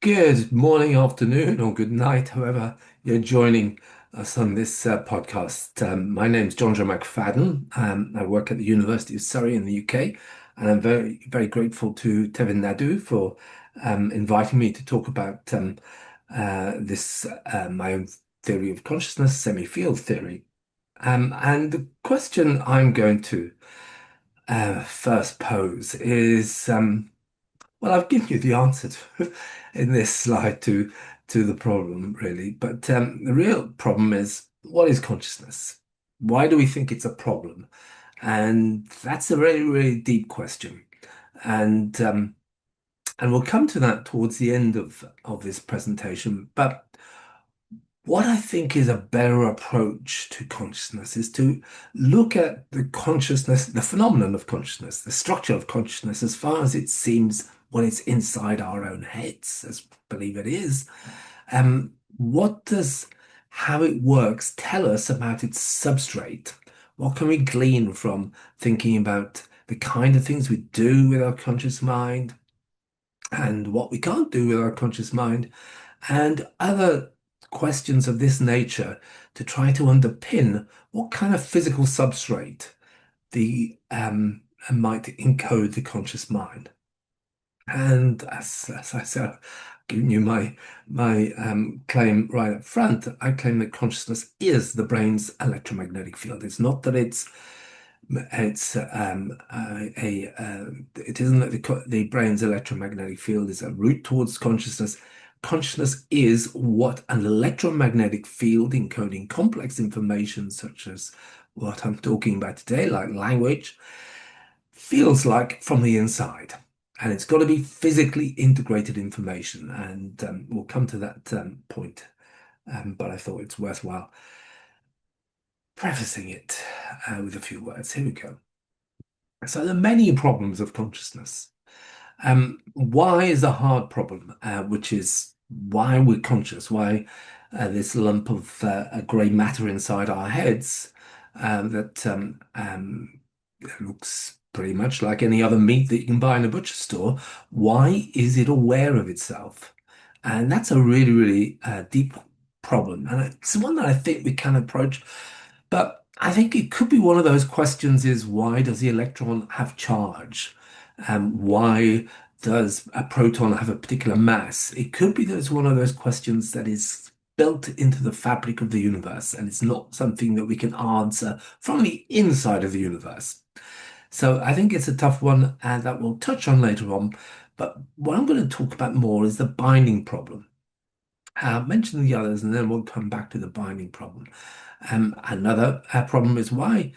Good morning, afternoon, or good night, however you're joining us on this podcast. My name's Johnjoe McFadden. I work at the University of Surrey in the UK, and I'm very, very grateful to Tevin Naidu for inviting me to talk about this my own theory of consciousness, semi-field theory. And the question I'm going to first pose is. Well, I've given you the answer in this slide to the problem, really. But the real problem is, what is consciousness? Why do we think it's a problem? And that's a very, very deep question. And and we'll come to that towards the end of this presentation. But what I think is a better approach to consciousness is to look at the consciousness, the phenomenon of consciousness, the structure of consciousness, as far as it seems when it's inside our own heads, as believe it is. What does how it works tell us about its substrate? What can we glean from thinking about the kind of things we do with our conscious mind and what we can't do with our conscious mind? And other questions of this nature to try to underpin what kind of physical substrate the might encode the conscious mind. And as I said, giving you my claim right up front, I claim that consciousness is the brain's electromagnetic field. It's not that it isn't that the brain's electromagnetic field is a route towards consciousness. Consciousness is what an electromagnetic field encoding complex information, such as what I'm talking about today, like language, feels like from the inside. And it's got to be physically integrated information. And we'll come to that point. But I thought it's worthwhile prefacing it with a few words. Here we go. So there are many problems of consciousness. Why is a hard problem, which is why we're conscious, why this lump of grey matter inside our heads that looks pretty much like any other meat that you can buy in a butcher store. Why is it aware of itself? And that's a really, really deep problem. And it's one that I think we can approach, but I think it could be one of those questions is why does the electron have charge? Why does a proton have a particular mass? It could be that it's one of those questions that is built into the fabric of the universe, and it's not something that we can answer from the inside of the universe. So I think it's a tough one, and that we'll touch on later on. But what I'm going to talk about more is the binding problem. I'll mention the others, and then we'll come back to the binding problem. Another problem is why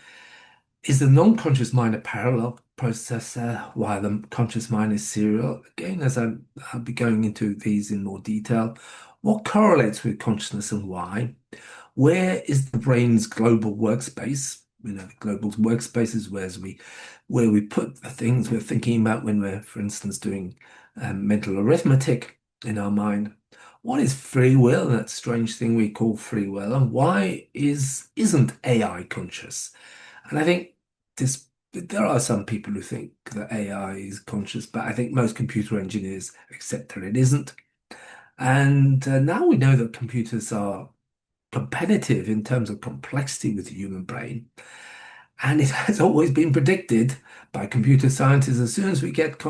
is the non-conscious mind a parallel processor while the conscious mind is serial? Again, I'll be going into these in more detail. What correlates with consciousness and why? Where is the brain's global workspace? The global workspace is where we put the things we're thinking about when we're, for instance, doing mental arithmetic in our mind. What is free will? That strange thing we call free will, and why isn't AI conscious? And I think there are some people who think that AI is conscious, but I think most computer engineers accept that it isn't. And now we know that computers are competitive in terms of complexity with the human brain. And it has always been predicted by computer scientists as soon as we get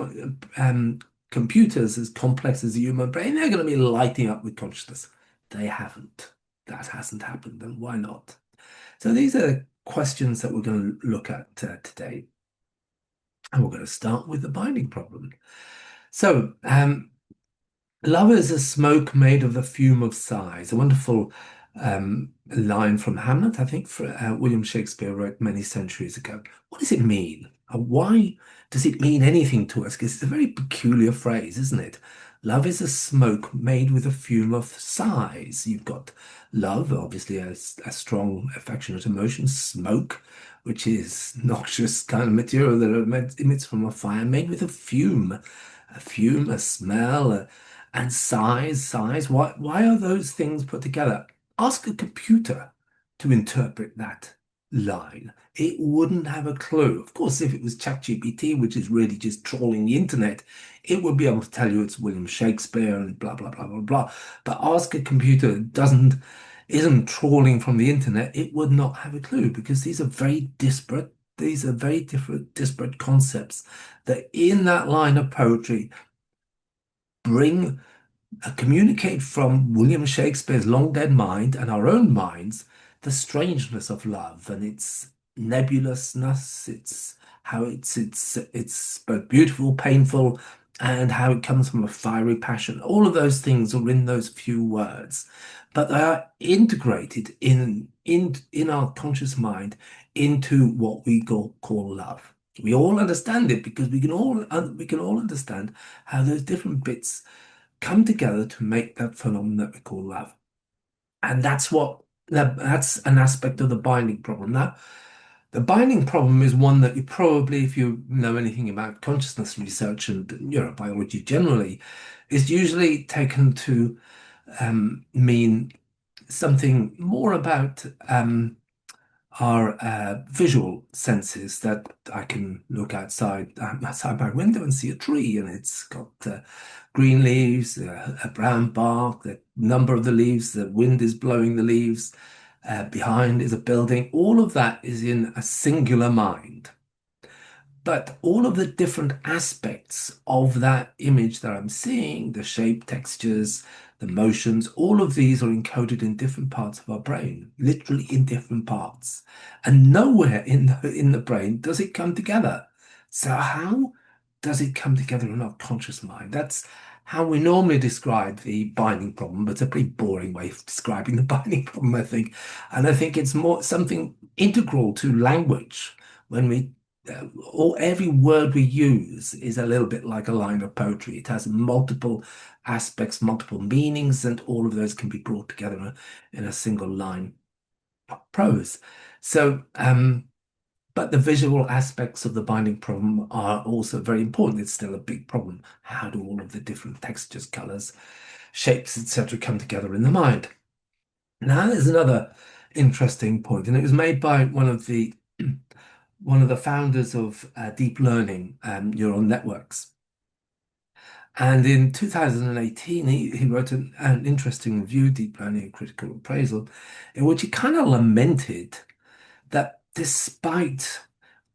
computers as complex as the human brain, they're going to be lighting up with consciousness. They haven't. That hasn't happened. And why not? So these are questions that we're going to look at today. And we're going to start with the binding problem. So, love is a smoke made of the fume of sighs. A wonderful line from Hamlet, I think, William Shakespeare wrote many centuries ago. What does it mean? Why does it mean anything to us? Because it's a very peculiar phrase, isn't it? Love is a smoke made with a fume of sighs. You've got love, obviously a strong affectionate emotion, smoke, which is noxious kind of material that emits from a fire, made with a fume, a smell, and sighs. Why are those things put together? Ask a computer to interpret that. line. It wouldn't have a clue. Of course, if it was ChatGPT, which is really just trawling the internet, it would be able to tell you it's William Shakespeare and blah blah blah blah blah. But ask a computer that doesn't isn't trawling from the internet, it would not have a clue because these are very disparate. These are very different, disparate concepts that in that line of poetry bring communicate from William Shakespeare's long dead mind and our own minds the strangeness of love and its nebulousness, its how it's both beautiful, painful, and how it comes from a fiery passion. All of those things are in those few words, but they are integrated in our conscious mind into what we call love. We all understand it because we can all understand how those different bits come together to make that phenomenon that we call love. And that's an aspect of the binding problem. Now, the binding problem is one that you probably, if you know anything about consciousness research and biology generally, is usually taken to mean something more about are visual senses that I can look outside my window and see a tree, and it's got green leaves, a brown bark, the number of the leaves, the wind is blowing the leaves. Behind is a building. All of that is in a singular mind. But all of the different aspects of that image that I'm seeing, the shape, textures, the motions, all of these are encoded in different parts of our brain, literally in different parts. And nowhere in the brain does it come together. So how does it come together in our conscious mind? That's how we normally describe the binding problem, but it's a pretty boring way of describing the binding problem, I think. And I think it's more something integral to language when or every word we use is a little bit like a line of poetry. It has multiple aspects, multiple meanings, and all of those can be brought together in a single line of prose. So, but the visual aspects of the binding problem are also very important. It's still a big problem. How do all of the different textures, colors, shapes, etc., come together in the mind? Now, there's another interesting point, and it was made by one of the founders of deep learning neural networks. And in 2018, he wrote an interesting review, Deep Learning and Critical Appraisal, in which he kind of lamented that despite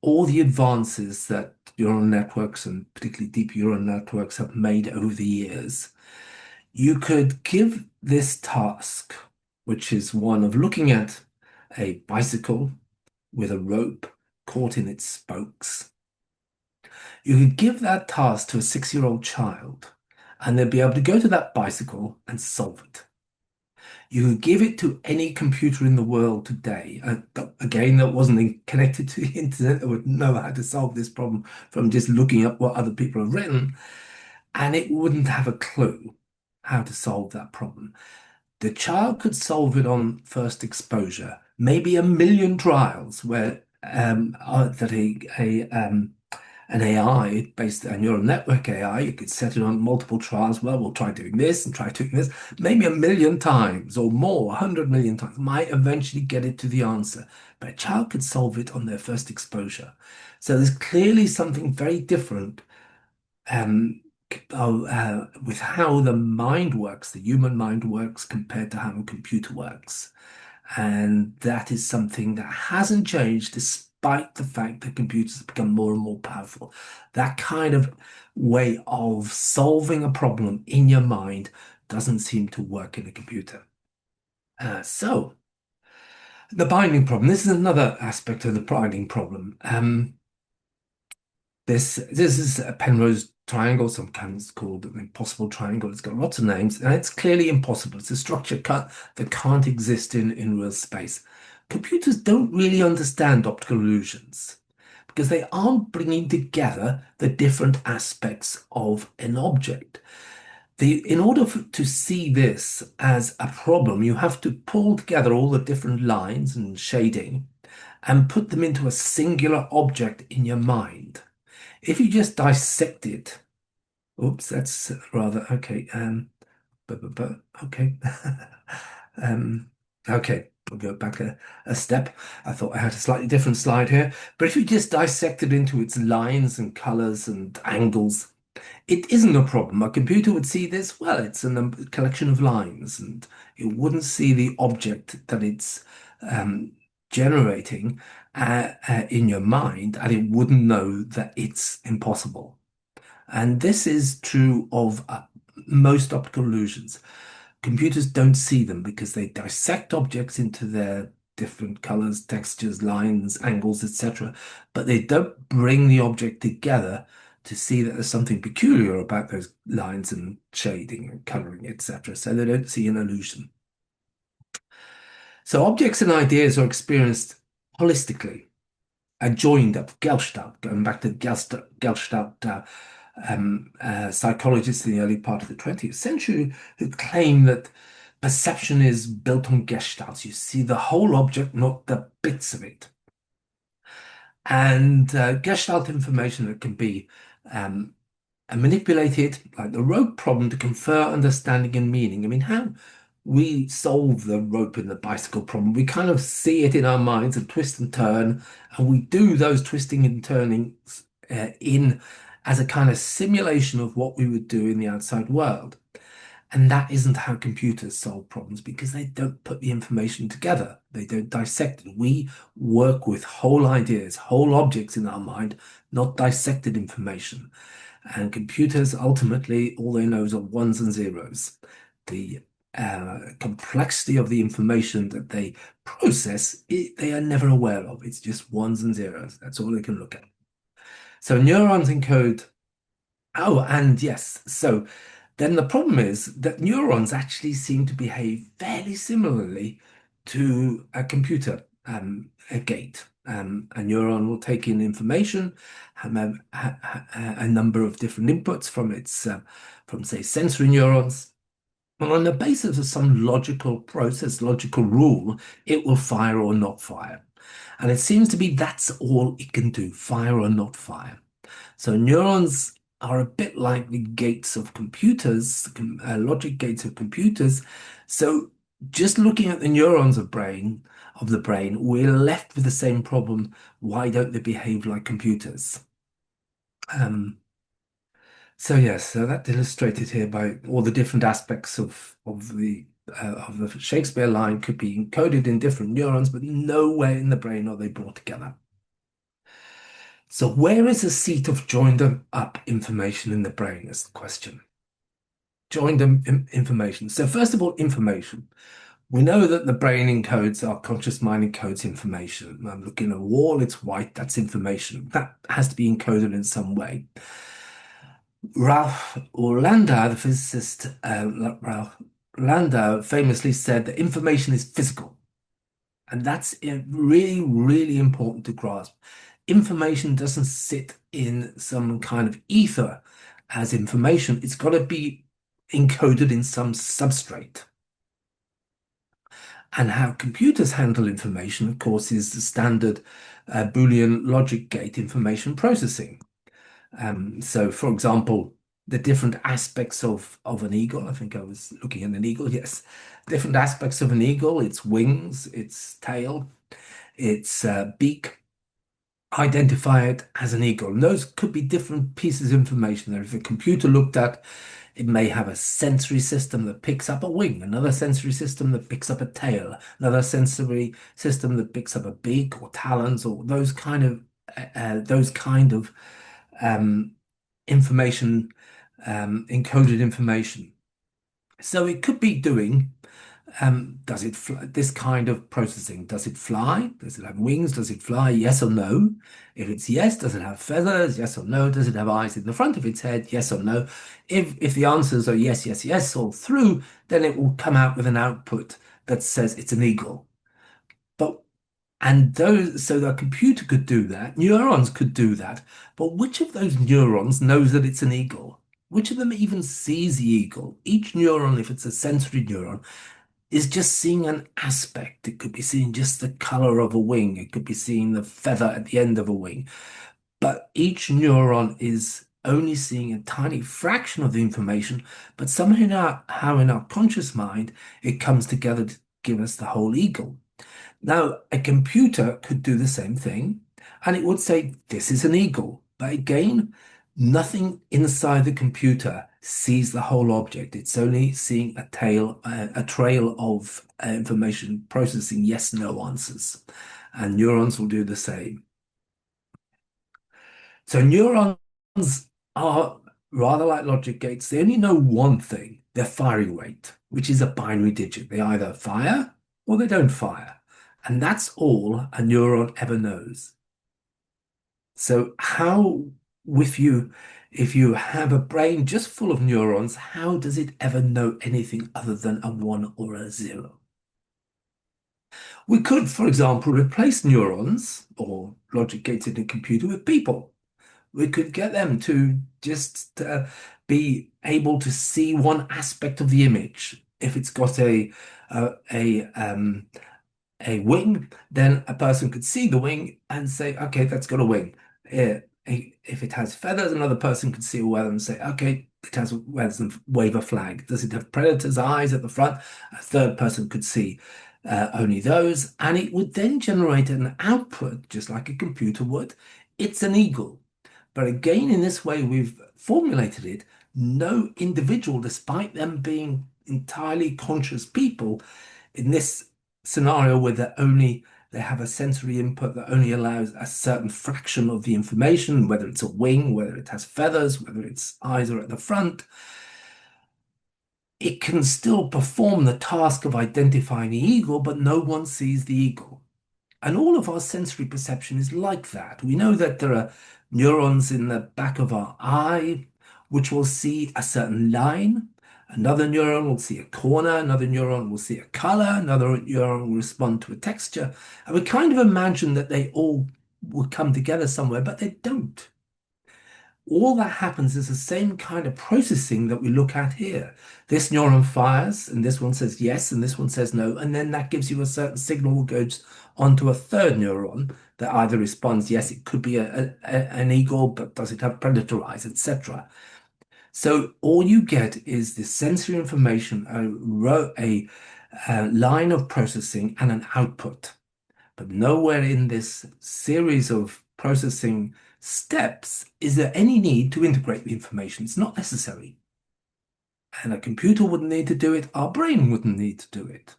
all the advances that neural networks and particularly deep neural networks have made over the years, you could give this task, which is one of looking at a bicycle with a rope caught in its spokes. You could give that task to a 6-year-old child, and they'd be able to go to that bicycle and solve it. You could give it to any computer in the world today, again, that wasn't connected to the internet, that would know how to solve this problem from just looking up what other people have written, and it wouldn't have a clue how to solve that problem. The child could solve it on first exposure, maybe a million trials where an AI based on neural network AI, you could set it on multiple trials. Well, we'll try doing this and try doing this, maybe a million times or more, 100 million times, might eventually get it to the answer. But a child could solve it on their first exposure. So there's clearly something very different um, with how the mind works, the human mind works compared to how a computer works. And that is something that hasn't changed despite the fact that computers have become more and more powerful. That kind of way of solving a problem in your mind doesn't seem to work in a computer. So the binding problem, this is another aspect of the binding problem. This is a Penrose triangle, sometimes called an impossible triangle. It's got lots of names, and it's clearly impossible. It's a structure that can't exist in real space. Computers don't really understand optical illusions because they aren't bringing together the different aspects of an object. In order to see this as a problem, you have to pull together all the different lines and shading and put them into a singular object in your mind. If you just dissect it, oops, that's rather okay. Okay. Um, okay. I'll go back a step. I thought I had a slightly different slide here. But if you just dissect it into its lines and colors and angles, it isn't a problem. A computer would see this, well, it's a collection of lines, and it wouldn't see the object that it's um, generating in your mind, and it wouldn't know that it's impossible. And this is true of most optical illusions. Computers don't see them because they dissect objects into their different colors, textures, lines, angles, etc. But they don't bring the object together to see that there's something peculiar about those lines and shading and coloring, etc. So they don't see an illusion. So objects and ideas are experienced holistically, joined up, Gestalt, going back to Gestalt psychologists in the early part of the 20th century who claim that perception is built on Gestalts. You see the whole object, not the bits of it. And Gestalt information that can be manipulated, like the rope problem, to confer understanding and meaning. I mean, how we solve the rope in the bicycle problem, we kind of see it in our minds and twist and turn, and we do those twisting and turning in as a kind of simulation of what we would do in the outside world. And that isn't how computers solve problems because they don't put the information together. They don't dissect it. We work with whole ideas, whole objects in our mind, not dissected information. And computers, ultimately, all they know is ones and zeros. The complexity of the information that they process, they are never aware of. It's just ones and zeros. That's all they can look at. So neurons encode. Oh, and yes. So then the problem is that neurons actually seem to behave fairly similarly to a computer a gate. A neuron will take in information, have a number of different inputs from its, from say, sensory neurons. And on the basis of some logical process, logical rule, it will fire or not fire. And it seems to be that's all it can do, fire or not fire. So neurons are a bit like the gates of computers, logic gates of computers. So just looking at the neurons of the brain, we're left with the same problem. Why don't they behave like computers? So yes, so that's illustrated here by all the different aspects of the Shakespeare line could be encoded in different neurons, but nowhere in the brain are they brought together. So where is the seat of joined up information in the brain is the question. Joined up information. So first of all, information. We know that the brain encodes, our conscious mind encodes information. I'm looking at a wall, it's white, that's information. That has to be encoded in some way. Ralph Landau, the physicist, Ralph Landau famously said that information is physical. And that's really, really important to grasp. Information doesn't sit in some kind of ether as information. It's got to be encoded in some substrate. And how computers handle information, of course, is the standard Boolean logic gate information processing. So, for example, the different aspects of an eagle, I think I was looking at an eagle, yes. Different aspects of an eagle, its wings, its tail, its beak, identify it as an eagle. And those could be different pieces of information that if a computer looked at, it may have a sensory system that picks up a wing, another sensory system that picks up a tail, another sensory system that picks up a beak or talons or those kind of information, encoded information. So it could be doing this kind of processing. Does it fly? Does it have wings? Does it fly? Yes or no? If it's yes, does it have feathers? Yes or no? Does it have eyes in the front of its head? Yes or no? If the answers are yes, yes, yes all through, then it will come out with an output that says it's an eagle. So the computer could do that, neurons could do that, but which of those neurons knows that it's an eagle? Which of them even sees the eagle? Each neuron, if it's a sensory neuron, is just seeing an aspect. It could be seeing just the color of a wing. It could be seeing the feather at the end of a wing. But each neuron is only seeing a tiny fraction of the information, but somehow in our conscious mind, it comes together to give us the whole eagle. Now, a computer could do the same thing, and it would say, this is an eagle. But again, nothing inside the computer sees the whole object. It's only seeing a trail of information processing yes, no answers. And neurons will do the same. So neurons are rather like logic gates. They only know one thing, their firing rate, which is a binary digit. They either fire or they don't fire. And that's all a neuron ever knows. So how, if you have a brain just full of neurons, how does it ever know anything other than a one or a zero? We could, for example, replace neurons or logic gates in a computer with people. We could get them to just be able to see one aspect of the image. If it's got a wing, then a person could see the wing and say, okay, that's got a wing. If it has feathers, another person could see a feather and say, okay, it has feathers and wave a flag. Does it have predator's eyes at the front? A third person could see only those, and it would then generate an output, just like a computer would. It's an eagle. But again, in this way, we've formulated it. No individual, despite them being entirely conscious people, in this scenario where they have a sensory input that only allows a certain fraction of the information, whether it's a wing, whether it has feathers, whether its eyes are at the front, it can still perform the task of identifying the eagle, but no one sees the eagle. And all of our sensory perception is like that. We know that there are neurons in the back of our eye which will see a certain line. Another neuron will see a corner. Another neuron will see a color. Another neuron will respond to a texture. And we kind of imagine that they all will come together somewhere, but they don't. All that happens is the same kind of processing that we look at here. This neuron fires, and this one says yes, and this one says no, and then that gives you a certain signal that goes onto a third neuron that either responds, yes, it could be an eagle, but does it have predator eyes, etc. So all you get is this sensory information, a line of processing and an output. But nowhere in this series of processing steps is there any need to integrate the information. It's not necessary. And a computer wouldn't need to do it. Our brain wouldn't need to do it.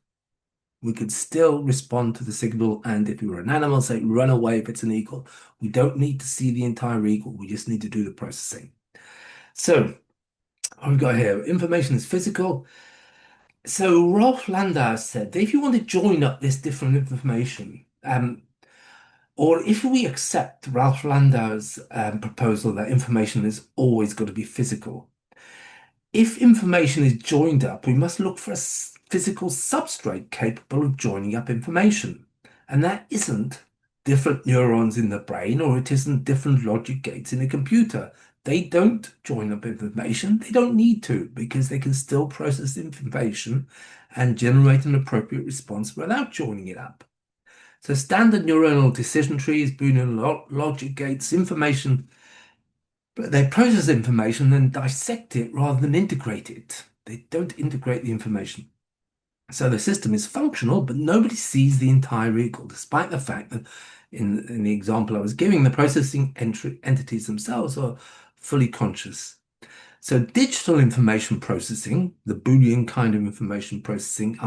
We could still respond to the signal. And if we were an animal, say, run away if it's an eagle. We don't need to see the entire eagle. We just need to do the processing. So what we've got here, information is physical. So Rolf Landau said that if you want to join up this different information, or if we accept Ralph Landau's proposal that information is always going to be physical, if information is joined up, we must look for a physical substrate capable of joining up information. And that isn't different neurons in the brain, or it isn't different logic gates in a computer. They don't join up information. They don't need to, because they can still process information and generate an appropriate response without joining it up. So standard neuronal decision trees, Boolean logic gates, information, but they process information and dissect it rather than integrate it. They don't integrate the information. So the system is functional, but nobody sees the entire eagle, despite the fact that in the example I was giving, the processing entities themselves are fully conscious. So digital information processing, the Boolean kind of information processing,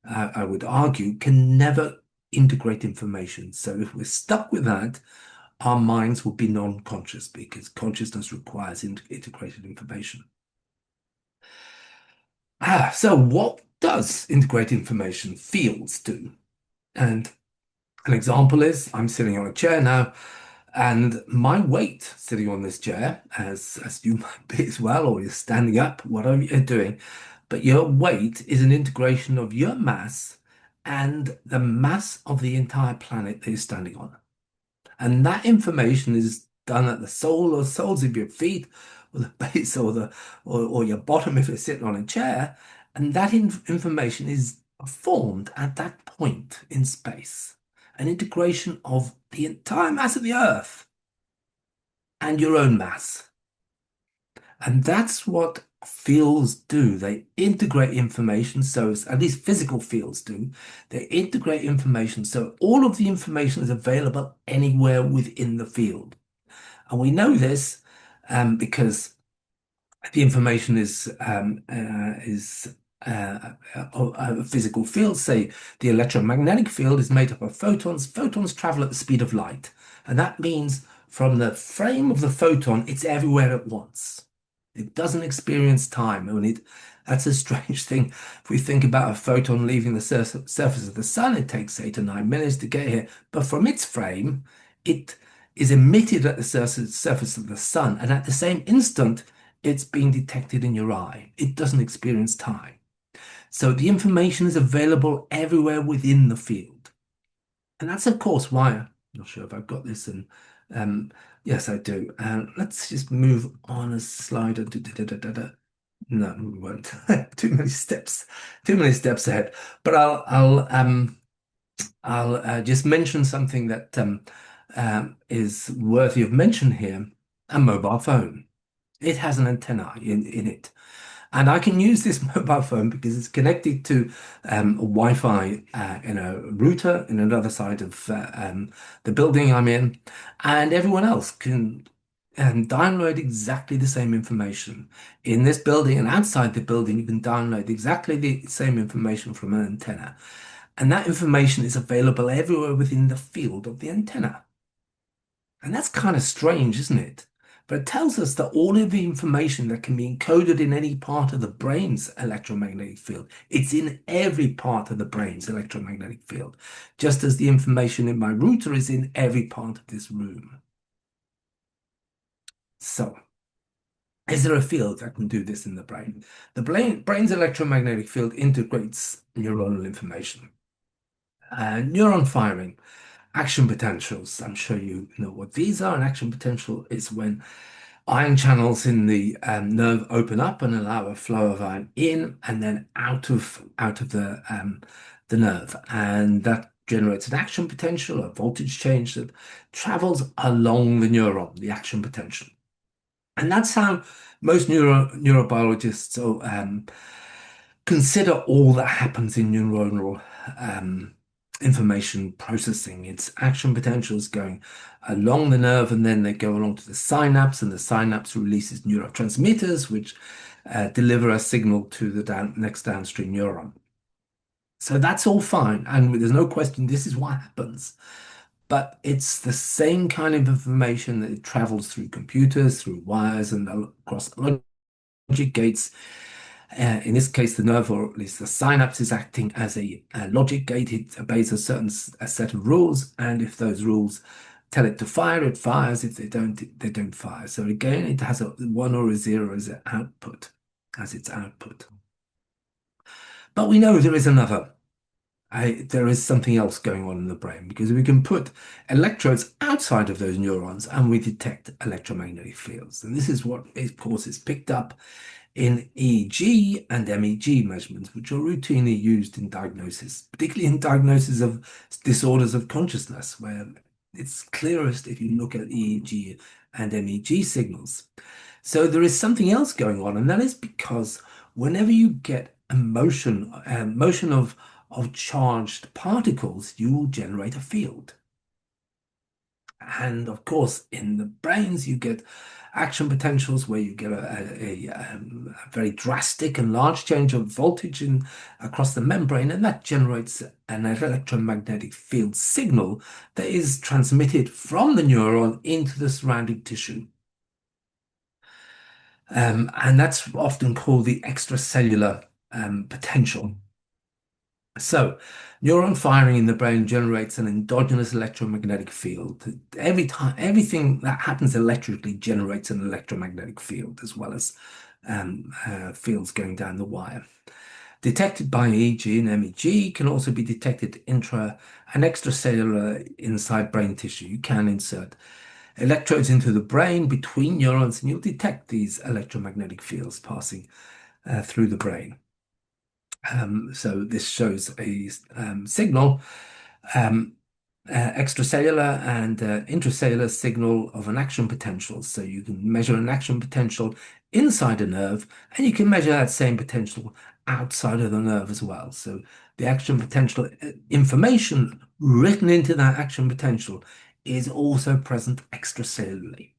I would argue, can never integrate information. So if we're stuck with that, our minds will be non-conscious because consciousness requires integrated information. So what does integrated information fields do? And an example is I'm sitting on a chair now, and my weight sitting on this chair, as you might be as well, or you're standing up, whatever you're doing, but your weight is an integration of your mass and the mass of the entire planet that you're standing on. And that information is done at the sole or soles of your feet, or the base, or your bottom if you're sitting on a chair. And that information is formed at that point in space. An integration of the entire mass of the Earth and your own mass. And that's what fields do. They integrate information, so at least physical fields do. They integrate information, so all of the information is available anywhere within the field. And we know this because the information is a physical field. Say the electromagnetic field is made up of photons. Photons travel at the speed of light, and that means from the frame of the photon, it's everywhere at once. It doesn't experience time. That's a strange thing. If we think about a photon leaving the surface of the sun, it takes 8 or 9 minutes to get here. But from its frame, it is emitted at the surface of the sun, and at the same instant, it's being detected in your eye. It doesn't experience time. So the information is available everywhere within the field. And that's, of course, why I'm not sure if I've got this. And yes, I do. And let's just move on a slide. No, we won't. Too many steps. Too many steps ahead. But I'll just mention something that is worthy of mention here: a mobile phone. It has an antenna in it. And I can use this mobile phone because it's connected to a Wi-Fi in a router in another side of the building I'm in, and everyone else can download exactly the same information. In this building and outside the building, you can download exactly the same information from an antenna. And that information is available everywhere within the field of the antenna. And that's kind of strange, isn't it? But it tells us that all of the information that can be encoded in any part of the brain's electromagnetic field, it's in every part of the brain's electromagnetic field, just as the information in my router is in every part of this room. So, is there a field that can do this in the brain? The brain's electromagnetic field integrates neuronal information. Neuron firing. Action potentials. I'm sure you know what these are. An action potential is when ion channels in the nerve open up and allow a flow of ion in and then out of the nerve, and that generates an action potential, a voltage change that travels along the neuron, the action potential, and that's how most neurobiologists consider all that happens in neuronal information processing. It's action potentials going along the nerve, and then they go along to the synapse, and the synapse releases neurotransmitters, which deliver a signal to the next downstream neuron. So that's all fine, and there's no question this is what happens. But it's the same kind of information that it travels through computers, through wires, and across logic gates. In this case, the nerve, or at least the synapse, is acting as a logic gate. It obeys a set of rules, and if those rules tell it to fire, it fires. If they don't fire. So again, it has a 1 or a 0 as its output. But we know there is there is something else going on in the brain, because we can put electrodes outside of those neurons and we detect electromagnetic fields. And this is what, of course, is picked up in EEG and MEG measurements, which are routinely used in diagnosis, particularly in diagnosis of disorders of consciousness, where it's clearest if you look at EEG and MEG signals. So there is something else going on, and that is because whenever you get a motion of charged particles, you will generate a field. And of course, in the brains, you get action potentials where you get a very drastic and large change of voltage across the membrane, and that generates an electromagnetic field signal that is transmitted from the neuron into the surrounding tissue. And that's often called the extracellular potential. So, neuron firing in the brain generates an endogenous electromagnetic field. Everything that happens electrically generates an electromagnetic field, as well as fields going down the wire. Detected by EEG and MEG can also be detected intra and extracellular inside brain tissue. You can insert electrodes into the brain between neurons, and you'll detect these electromagnetic fields passing through the brain. So this shows a signal, extracellular and intracellular signal of an action potential. So you can measure an action potential inside a nerve, and you can measure that same potential outside of the nerve as well. So the action potential information written into that action potential is also present extracellularly.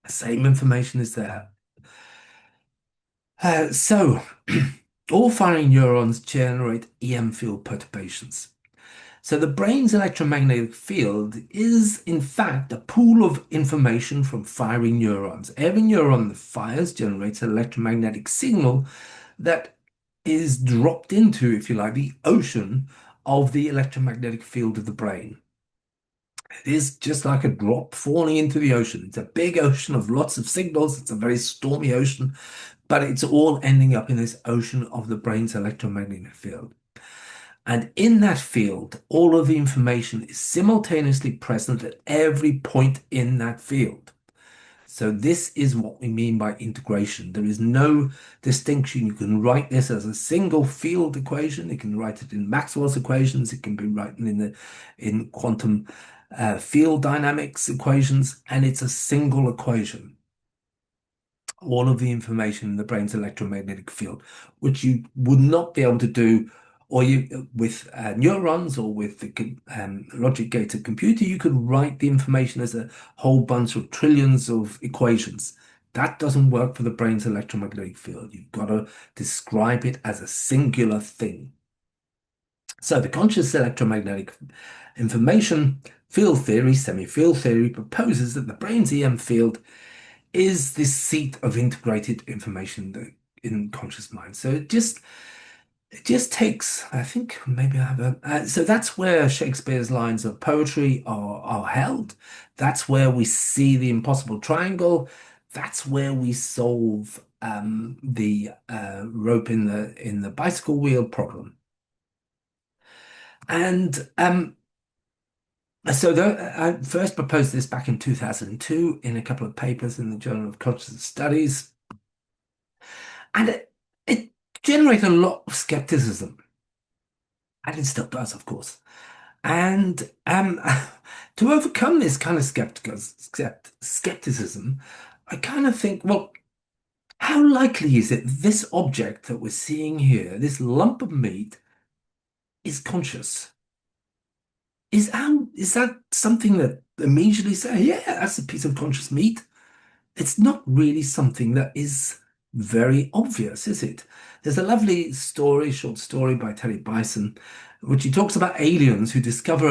The same information is there. So all firing neurons generate EM field perturbations. So the brain's electromagnetic field is, in fact, a pool of information from firing neurons. Every neuron that fires generates an electromagnetic signal that is dropped into, if you like, the ocean of the electromagnetic field of the brain. It is just like a drop falling into the ocean. It's a big ocean of lots of signals. It's a very stormy ocean, but it's all ending up in this ocean of the brain's electromagnetic field. And in that field, all of the information is simultaneously present at every point in that field. So this is what we mean by integration. There is no distinction. You can write this as a single field equation. You can write it in Maxwell's equations. It can be written in quantum field dynamics equations, and it's a single equation. All of the information in the brain's electromagnetic field, which you would not be able to do or with neurons or with the logic gated computer. You could write the information as a whole bunch of trillions of equations. That doesn't work for the brain's electromagnetic field. You've got to describe it as a singular thing. So the conscious electromagnetic information field theory, CEMI field theory, proposes that the brain's EM field is this seat of integrated information in conscious mind. So it just takes, I think maybe I have so that's where Shakespeare's lines of poetry are held. That's where we see the impossible triangle. That's where we solve the rope in the bicycle wheel problem. And so I first proposed this back in 2002 in a couple of papers in the Journal of Consciousness Studies. And it generated a lot of skepticism. And it still does, of course. And to overcome this kind of skepticism, I kind of think, well, how likely is it this object that we're seeing here, this lump of meat, is conscious? Is that something that immediately say, yeah, that's a piece of conscious meat? It's not really something that is very obvious, is it? There's a lovely story, short story by Terry Bison, which he talks about aliens who discover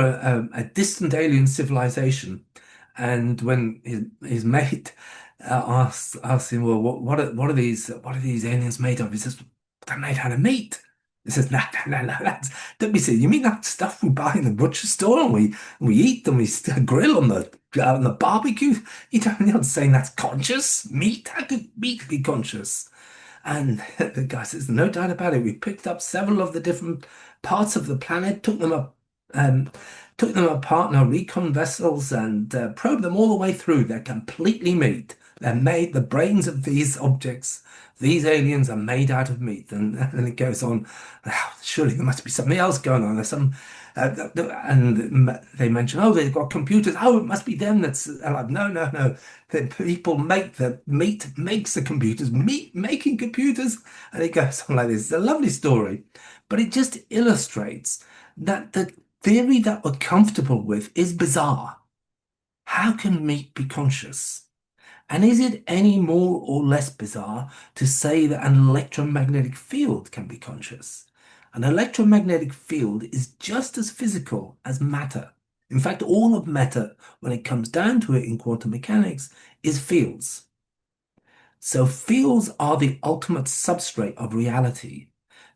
a distant alien civilization. And when his mate asks him, well, what are these aliens made of? He says, they're made out of meat. He says, no, no, no, no, don't be silly. You mean that stuff we buy in the butcher store and we eat and we grill on the barbecue? You're not saying that's conscious meat? How could meat be conscious? And the guy says, no doubt about it. We picked up several of the different parts of the planet, took them apart in our recon vessels and probed them all the way through. They're completely meat. They're made, the brains of these objects, these aliens are made out of meat. And it goes on, "Oh, surely there must be something else going on. There's some, and they mention, oh, they've got computers. Oh, it must be them that's like, no, no, no. The people make the meat, makes the computers, meat making computers. And it goes on like this. It's a lovely story, but it just illustrates that the theory that we're comfortable with is bizarre. How can meat be conscious? And is it any more or less bizarre to say that an electromagnetic field can be conscious? An electromagnetic field is just as physical as matter. In fact, all of matter, when it comes down to it in quantum mechanics, is fields. So fields are the ultimate substrate of reality.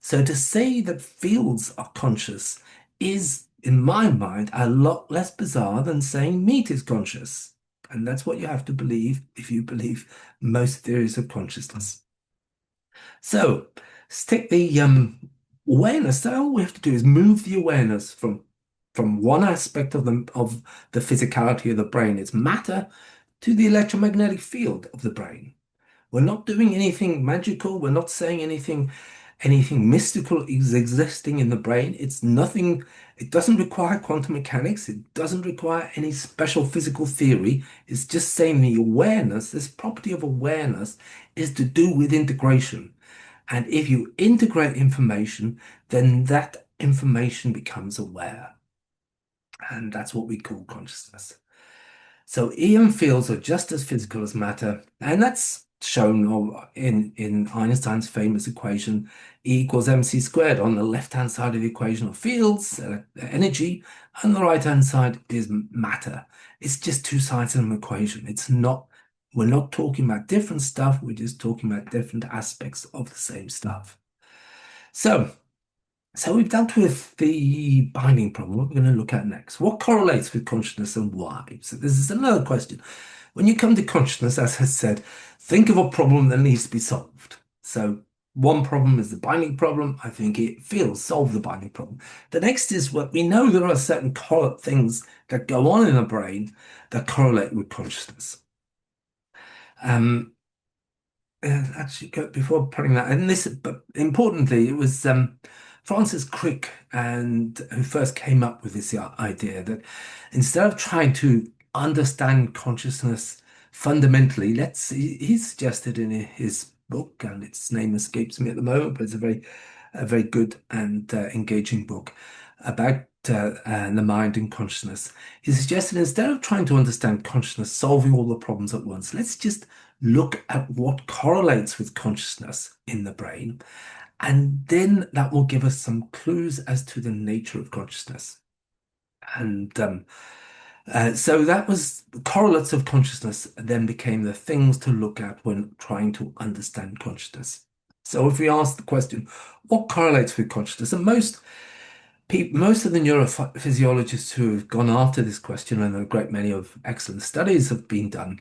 So to say that fields are conscious is, in my mind, a lot less bizarre than saying meat is conscious. And that's what you have to believe if you believe most theories of consciousness. So stick the awareness. So all we have to do is move the awareness from one aspect of the physicality of the brain, its matter, to the electromagnetic field of the brain. We're not doing anything magical. We're not saying anything anything mystical is existing in the brain. It's nothing, it doesn't require quantum mechanics. It doesn't require any special physical theory. It's just saying the awareness, this property of awareness, is to do with integration. And if you integrate information, then that information becomes aware. And that's what we call consciousness. So EM fields are just as physical as matter, and that's shown in Einstein's famous equation, E equals mc squared. On the left-hand side of the equation are fields, energy, and the right-hand side is matter. It's just two sides of an equation. We're not talking about different stuff, we're just talking about different aspects of the same stuff. So we've dealt with the binding problem. What we're going to look at next. What correlates with consciousness and why? So this is another question. When you come to consciousness, as I said, think of a problem that needs to be solved. So one problem is the binding problem. I think it feels solve the binding problem. The next is what we know there are certain things that go on in the brain that correlate with consciousness. Actually, before putting that in this, but importantly, it was Francis Crick and who first came up with this idea that instead of trying to understand consciousness fundamentally, he suggested in his book, and its name escapes me at the moment, but it's a very good and engaging book about the mind and consciousness. He suggested instead of trying to understand consciousness, solving all the problems at once, let's just look at what correlates with consciousness in the brain, and then that will give us some clues as to the nature of consciousness. And so that was correlates of consciousness, then became the things to look at when trying to understand consciousness. So if we ask the question, what correlates with consciousness? And most of the neurophysiologists who have gone after this question, and a great many of excellent studies have been done,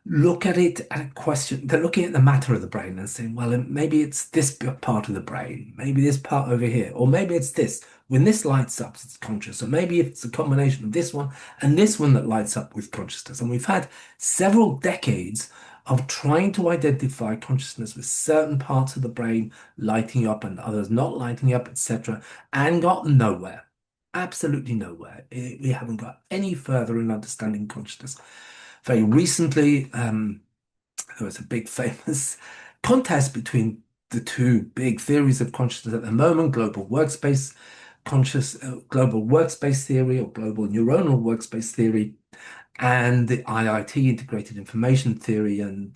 look at it at a question. They're looking at the matter of the brain and saying, well, maybe it's this part of the brain, maybe this part over here, or maybe it's this. When this lights up, it's conscious. Or maybe it's a combination of this one and this one that lights up with consciousness. And we've had several decades of trying to identify consciousness with certain parts of the brain lighting up and others not lighting up, etc., and got nowhere. Absolutely nowhere. We haven't got any further in understanding consciousness. Very recently, there was a big famous contest between the two big theories of consciousness at the moment: global workspace theory, or global neuronal workspace theory, and the IIT, integrated information theory. And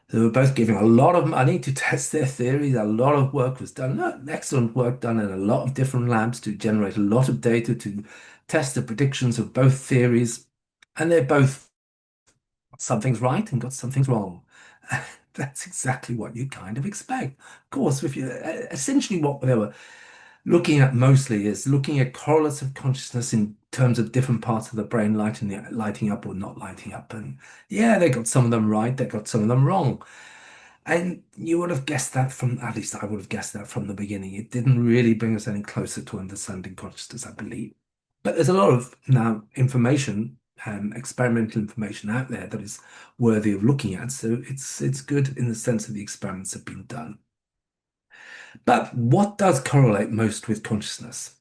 they were both giving a lot of money to test their theories. A lot of work was done, excellent work done in a lot of different labs to generate a lot of data to test the predictions of both theories. And they're both got some things right and got some things wrong. That's exactly what you kind of expect. Of course, if you essentially what they were looking at mostly is looking at correlates of consciousness in terms of different parts of the brain lighting up or not lighting up. And yeah, they got some of them right, they got some of them wrong. And you would have guessed that from, at least I would have guessed that from the beginning. It didn't really bring us any closer to understanding consciousness, I believe. But there's a lot of now information, experimental information out there that is worthy of looking at. So it's good in the sense that the experiments have been done. But what does correlate most with consciousness?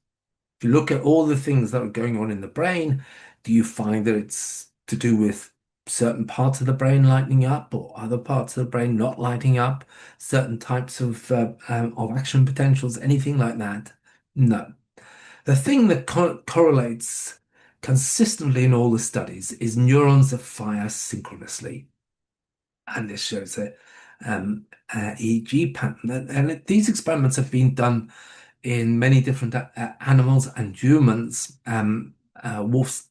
If you look at all the things that are going on in the brain, do you find that it's to do with certain parts of the brain lighting up or other parts of the brain not lighting up, certain types of action potentials, anything like that? No. The thing that correlates consistently in all the studies is neurons that fire synchronously. And this shows a EEG pattern. And these experiments have been done in many different animals and humans. Wolf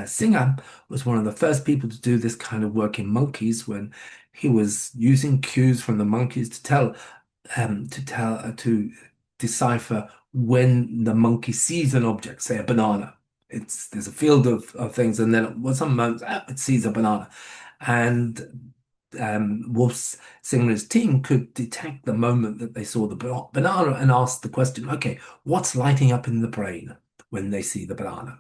Singer was one of the first people to do this kind of work in monkeys when he was using cues from the monkeys to decipher when the monkey sees an object, say a banana. There's a field of things, and then at some moments it sees a banana, and Wolf's Singer's team could detect the moment that they saw the banana and ask the question, okay, what's lighting up in the brain when they see the banana?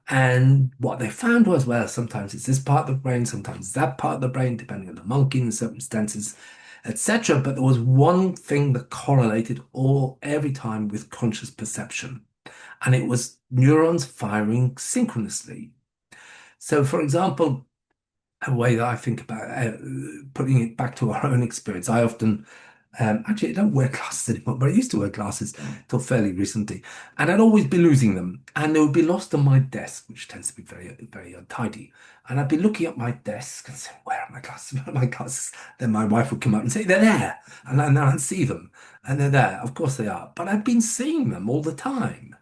And what they found was, well, sometimes it's this part of the brain, sometimes that part of the brain, depending on the monkey and the circumstances. etc. But there was one thing that correlated every time with conscious perception, and it was neurons firing synchronously. So, for example, a way that I think about putting it back to our own experience, I often actually, I don't wear glasses anymore, but I used to wear glasses till fairly recently, and I'd always be losing them, and they would be lost on my desk, which tends to be very, very untidy. And I'd be looking at my desk and say, "Where are my glasses? Where are my glasses?" Then my wife would come up and say, "They're there," and then I'd see them, and they're there. Of course they are, but I've been seeing them all the time.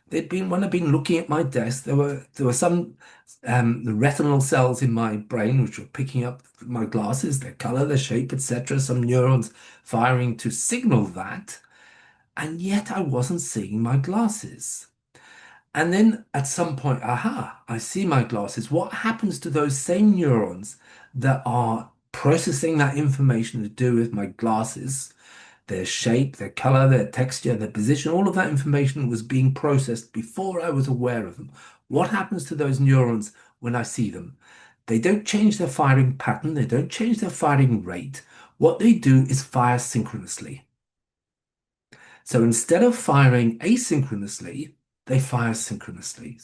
They'd been when I've been looking at my desk. There were some the retinal cells in my brain which were picking up my glasses, their color, their shape, etc. Some neurons firing to signal that, and yet I wasn't seeing my glasses. And then at some point, aha, I see my glasses. What happens to those same neurons that are processing that information to do with my glasses? Their shape, their color, their texture, their position, all of that information was being processed before I was aware of them. What happens to those neurons when I see them? They don't change their firing pattern, they don't change their firing rate. What they do is fire synchronously. So instead of firing asynchronously, they fire synchronously.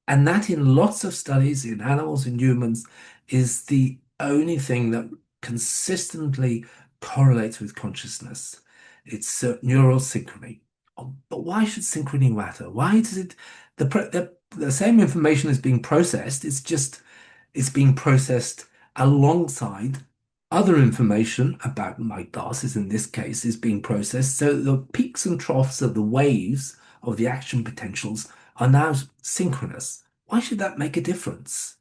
And that in lots of studies in animals and humans is the only thing that consistently correlates with consciousness. It's neural synchrony. But why should synchrony matter? Why does it, the same information is being processed, it's being processed alongside other information about my glasses, in this case, is being processed. So the peaks and troughs of the waves of the action potentials are now synchronous. Why should that make a difference?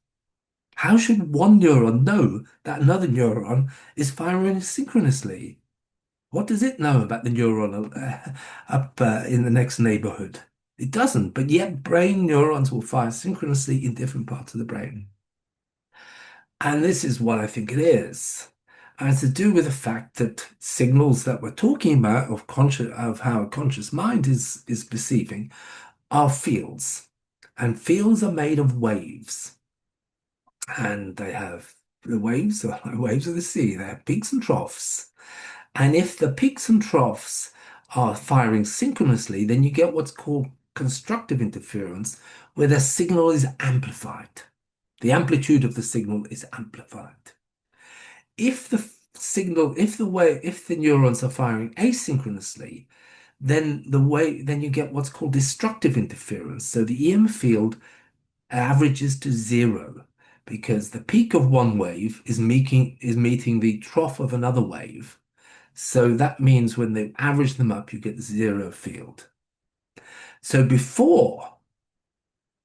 How should one neuron know that another neuron is firing synchronously? What does it know about the neuron up in the next neighborhood? It doesn't, but yet brain neurons will fire synchronously in different parts of the brain. And this is what I think it is. And it's to do with the fact that signals that we're talking about of how a conscious mind is perceiving are fields. And fields are made of waves. And they have the waves are like waves of the sea. They have peaks and troughs. And if the peaks and troughs are firing synchronously, then you get what's called constructive interference, where the signal is amplified. The amplitude of the signal is amplified. If the if the neurons are firing asynchronously, then you get what's called destructive interference. So the EM field averages to zero because the peak of one wave is meeting the trough of another wave. So that means when they average them up, you get zero field. So before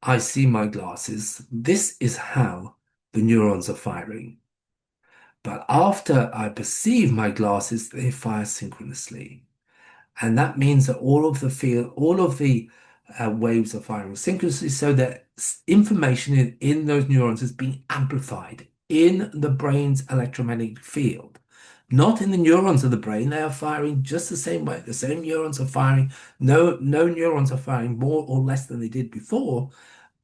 I see my glasses, this is how the neurons are firing. But after I perceive my glasses, they fire synchronously. And that means that all of the waves are firing synchronously, so that information in those neurons is being amplified in the brain's electromagnetic field. Not in the neurons of the brain, they are firing just the same way. The same neurons are firing. No neurons are firing more or less than they did before,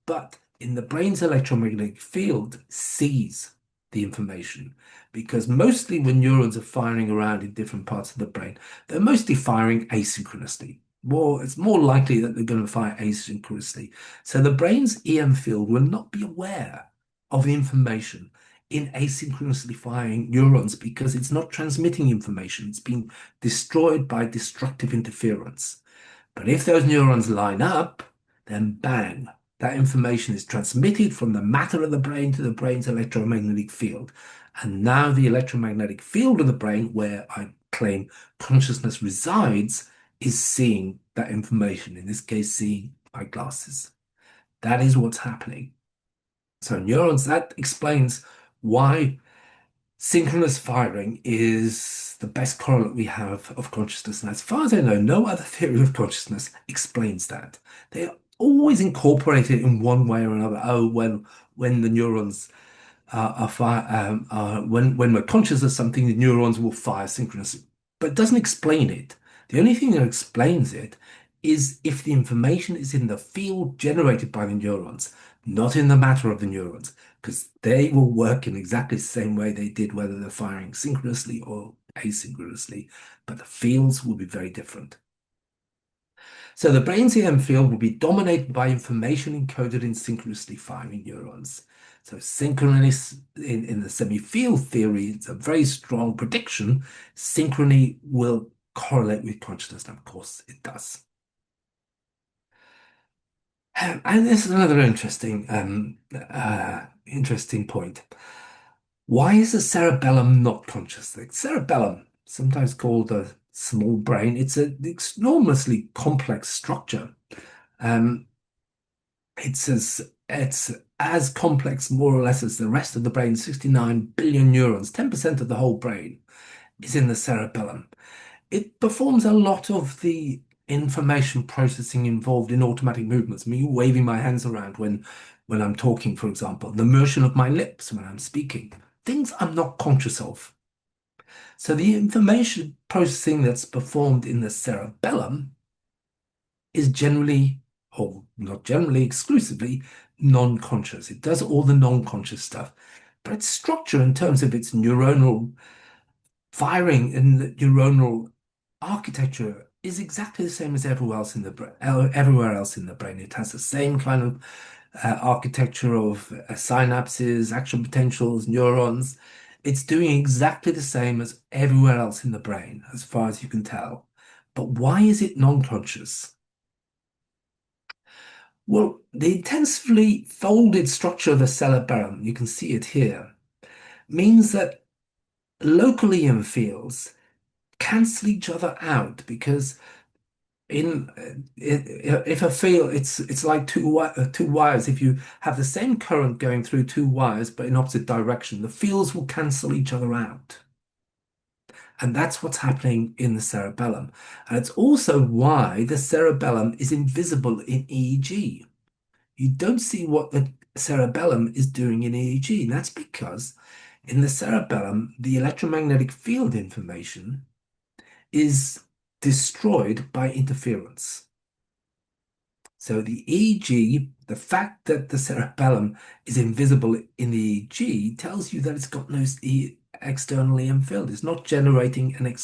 but in the brain's electromagnetic field sees the information, because mostly when neurons are firing around in different parts of the brain, they're mostly firing asynchronously. It's more likely that they're going to fire asynchronously. So the brain's EM field will not be aware of the information in asynchronously firing neurons because it's not transmitting information. It's being destroyed by destructive interference. But if those neurons line up, then bang, that information is transmitted from the matter of the brain to the brain's electromagnetic field. And now the electromagnetic field of the brain, where I claim consciousness resides, is seeing that information, in this case, seeing my glasses. That is what's happening. So neurons, that explains why synchronous firing is the best correlate we have of consciousness. And as far as I know, no other theory of consciousness explains that. They are always incorporated in one way or another. Oh, when the neurons when we're conscious of something, the neurons will fire synchronously. But it doesn't explain it. The only thing that explains it is if the information is in the field generated by the neurons, not in the matter of the neurons, because they will work in exactly the same way they did whether they're firing synchronously or asynchronously, but the fields will be very different. So the brain's EM field will be dominated by information encoded in synchronously firing neurons. So synchronous in the CEMI field theory, it's a very strong prediction. Synchrony will correlate with consciousness, and of course it does. And this is another interesting point. Why is the cerebellum not conscious? The cerebellum, sometimes called the small brain, it's an enormously complex structure. Um, it's as complex, more or less, as the rest of the brain, 69 billion neurons, 10% of the whole brain is in the cerebellum. It performs a lot of the information processing involved in automatic movements. Me waving my hands around when I'm talking, for example, the motion of my lips when I'm speaking, things I'm not conscious of. So the information processing that's performed in the cerebellum is generally, or not generally, exclusively non-conscious. It does all the non-conscious stuff, but its structure in terms of its neuronal firing and neuronal architecture is exactly the same as everywhere else in the brain. Everywhere else in the brain, it has the same kind of architecture of synapses, action potentials, neurons. It's doing exactly the same as everywhere else in the brain, as far as you can tell. But why is it non-conscious? Well, the intensively folded structure of the cerebellum, you can see it here, means that local EM fields cancel each other out because in if a field it's like two wires. If you have the same current going through two wires but in opposite direction, the fields will cancel each other out. And that's what's happening in the cerebellum. And it's also why the cerebellum is invisible in EEG. You don't see what the cerebellum is doing in EEG. And that's because in the cerebellum, the electromagnetic field information is destroyed by interference. So the EEG, the fact that the cerebellum is invisible in the EEG tells you that it's got no external EM field. It's not generating an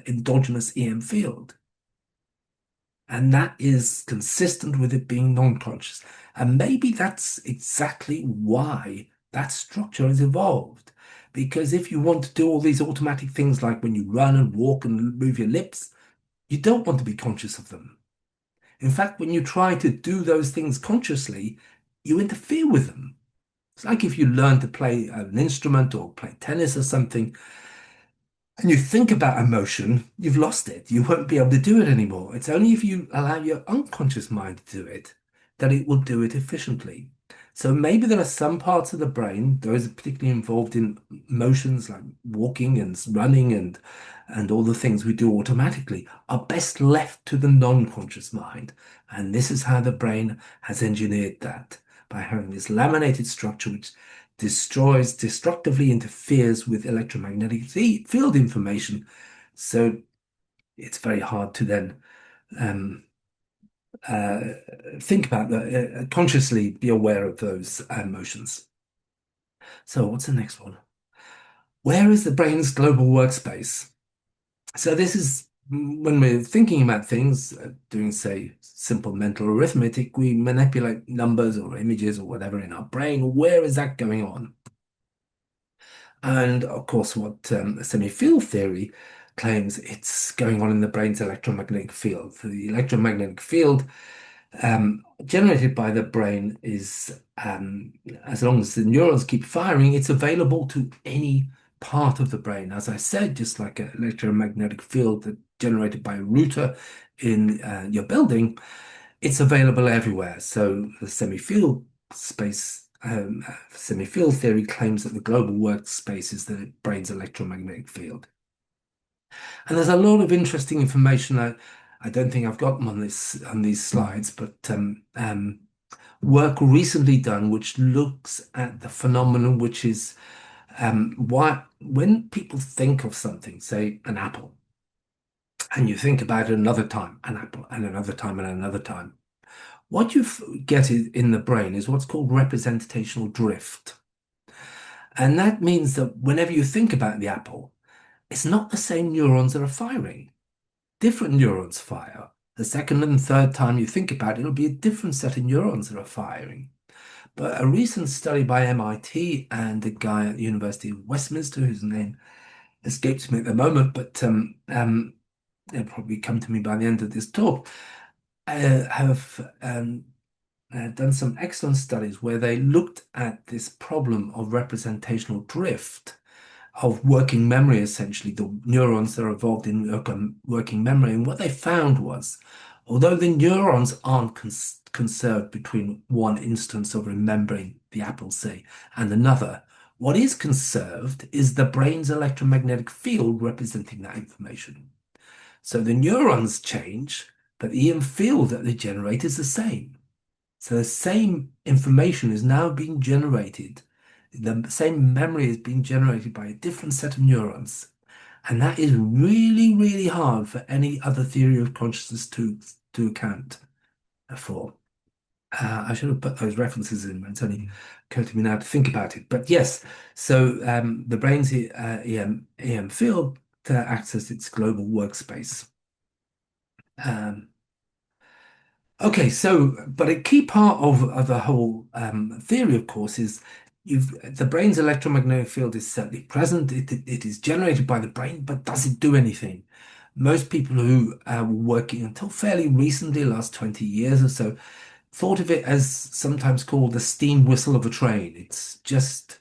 endogenous EM field. And that is consistent with it being non-conscious. And maybe that's exactly why that structure has evolved. Because if you want to do all these automatic things like when you run and walk and move your lips, you don't want to be conscious of them. In fact, when you try to do those things consciously, you interfere with them. It's like if you learn to play an instrument or play tennis or something, and you think about emotion, you've lost it. You won't be able to do it anymore. It's only if you allow your unconscious mind to do it that it will do it efficiently. So maybe there are some parts of the brain, those are particularly involved in motions like walking and running and all the things we do automatically, are best left to the non-conscious mind. And this is how the brain has engineered that, by having this laminated structure which destructively interferes with electromagnetic field information. So it's very hard to then uh, think about that, consciously be aware of those motions. So what's the next one? Where is the brain's global workspace? So this is when we're thinking about things, doing, say, simple mental arithmetic, we manipulate numbers or images or whatever in our brain. Where is that going on? And of course, what CEMI Field Theory claims, it's going on in the brain's electromagnetic field. The electromagnetic field generated by the brain is, as long as the neurons keep firing, it's available to any part of the brain. As I said, just like an electromagnetic field that generated by a router in your building, it's available everywhere. So the semi-field space, semi-field theory claims that the global workspace is the brain's electromagnetic field. And there's a lot of interesting information. I don't think I've got them on these slides, but work recently done which looks at the phenomenon, which is why when people think of something, say an apple, and you think about it another time, an apple, and another time, and another time, what you get in the brain is what's called representational drift. And that means that whenever you think about the apple, it's not the same neurons that are firing. Different neurons fire. The second and third time you think about it, it'll be a different set of neurons that are firing. But a recent study by MIT and a guy at the University of Westminster, whose name escapes me at the moment, but it'll probably come to me by the end of this talk, have done some excellent studies where they looked at this problem of representational drift of working memory, essentially, the neurons that are involved in working memory. And what they found was, although the neurons aren't conserved between one instance of remembering the apple, say, and another, what is conserved is the brain's electromagnetic field representing that information. So the neurons change, but the EM field that they generate is the same. So the same information is now being generated. The same memory is being generated by a different set of neurons. And that is really, really hard for any other theory of consciousness to account for. I should have put those references in, but it's only occurred to me now to think about it. But yes, so the brain's EM field acts as its global workspace. Okay, so but a key part of the whole theory, of course, is the brain's electromagnetic field is certainly present. It is generated by the brain, but does it do anything? Most people who were working until fairly recently, last 20 years or so, thought of it as sometimes called the steam whistle of a train. It's just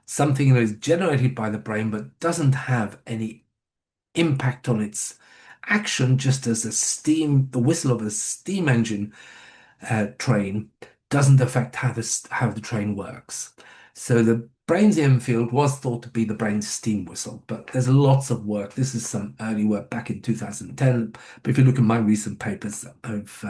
something that is generated by the brain, but doesn't have any impact on its action, just as the whistle of a steam engine train doesn't affect how the train works. So the brain's EM field was thought to be the brain's steam whistle, but there's lots of work. This is some early work back in 2010. But if you look at my recent papers, I've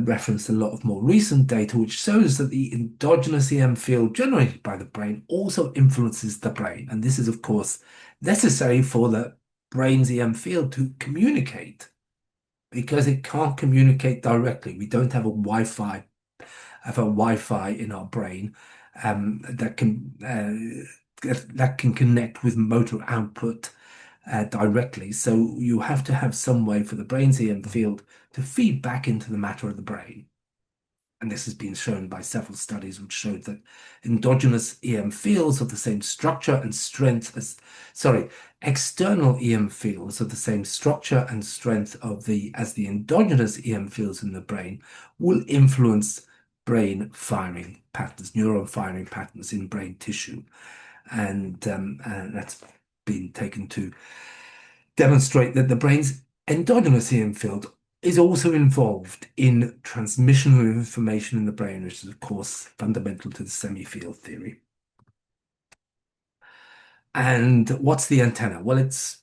referenced a lot of more recent data, which shows that the endogenous EM field generated by the brain also influences the brain. And this is, of course, necessary for the brain's EM field to communicate because it can't communicate directly. We don't have a Wi-Fi in our brain that can connect with motor output directly. So you have to have some way for the brain's EM field to feed back into the matter of the brain. And this has been shown by several studies which showed that endogenous EM fields of the same structure and strength external EM fields of the same structure and strength as the endogenous EM fields in the brain will influence brain firing patterns, neuron firing patterns in brain tissue. And that's been taken to demonstrate that the brain's endogenous EM field is also involved in transmission of information in the brain, which is, of course, fundamental to the CEMI field theory. And what's the antenna? Well, it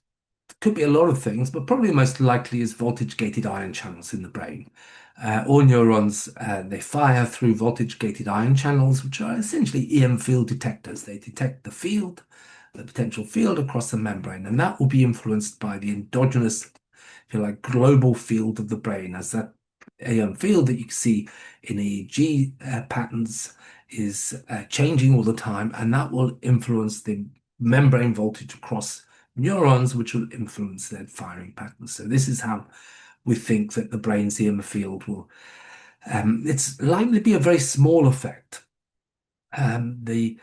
could be a lot of things, but probably most likely is voltage-gated ion channels in the brain. All neurons, they fire through voltage-gated ion channels, which are essentially EM field detectors. They detect the field, the potential field across the membrane, and that will be influenced by the endogenous, if you like, global field of the brain, as that EM field that you see in EEG patterns is changing all the time, and that will influence the membrane voltage across neurons, which will influence their firing patterns. So this is how we think that the brain's EM field will, it's likely to be a very small effect. The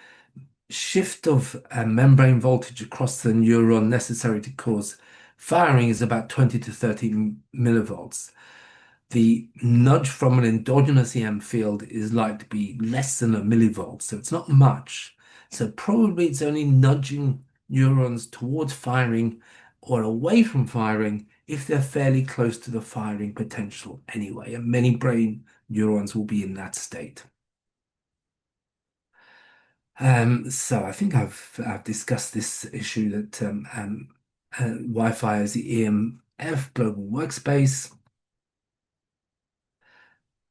shift of membrane voltage across the neuron necessary to cause firing is about 20 to 30 millivolts. The nudge from an endogenous EM field is likely to be less than a millivolt, so it's not much. So probably it's only nudging neurons towards firing or away from firing if they're fairly close to the firing potential anyway, and many brain neurons will be in that state. So I think I've discussed this issue that Wi-Fi is the EMF global workspace.